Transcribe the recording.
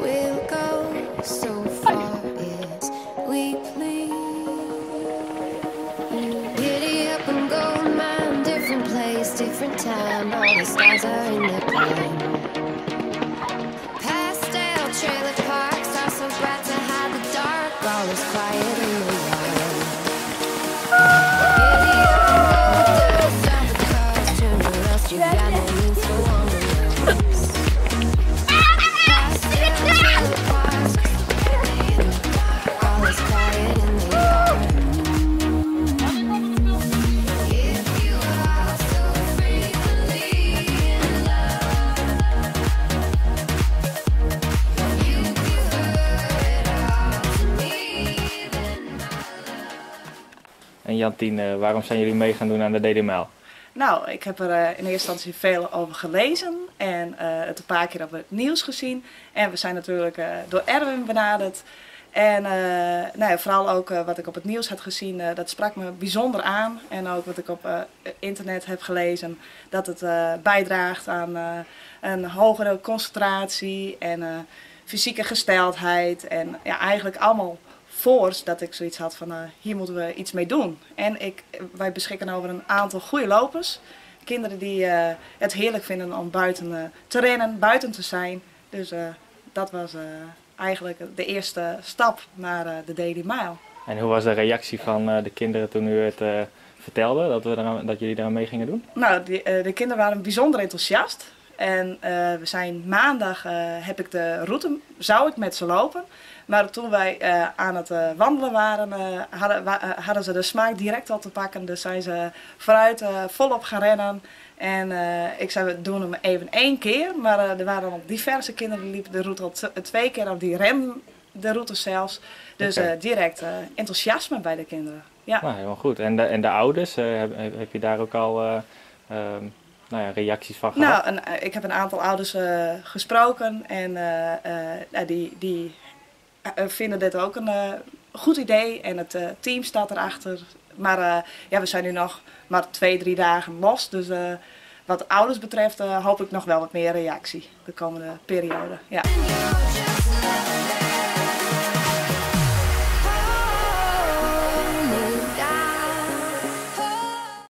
We'll go so far as we please. Giddy up and go, mind, different place, different time. All the stars are in their prime. Pastel trailer parks are so bright to hide the dark. All is quiet in the yard. Giddy up and go, stop the cars, turn the rust. You got no means for longer. En Jantien, waarom zijn jullie mee gaan doen aan de DD-Mijl? Nou, ik heb er in eerste instantie veel over gelezen en het een paar keer op het nieuws gezien. En we zijn natuurlijk door Erwin benaderd. En nou ja, vooral ook wat ik op het nieuws had gezien, dat sprak me bijzonder aan. En ook wat ik op internet heb gelezen, dat het bijdraagt aan een hogere concentratie en fysieke gesteldheid. En ja, eigenlijk allemaal voors dat ik zoiets had van hier moeten we iets mee doen. En wij beschikken over een aantal goede lopers. Kinderen die het heerlijk vinden om buiten te rennen, buiten te zijn. Dus dat was eigenlijk de eerste stap naar de DD-Mijl. En hoe was de reactie van de kinderen toen u het vertelde, dat jullie eraan mee gingen doen? Nou, de kinderen waren bijzonder enthousiast. En we zijn maandag, zou ik met ze lopen. Maar toen wij aan het wandelen waren, hadden ze de smaak direct al te pakken. Dus zijn ze vooruit volop gaan rennen. En ik zei, we doen hem even 1 keer. Maar er waren al diverse kinderen die liepen de route al 2 keer. Of die remden de route zelfs. Dus direct enthousiasme bij de kinderen. Ja. Nou, helemaal goed. En de ouders, heb je daar ook al nou ja, reacties van gehad? Nou, ik heb een aantal ouders gesproken. En die vinden dit ook een goed idee. En het team staat erachter. Maar ja, we zijn nu nog maar 2-3 dagen los. Dus wat ouders betreft hoop ik nog wel wat meer reactie de komende periode. Ja.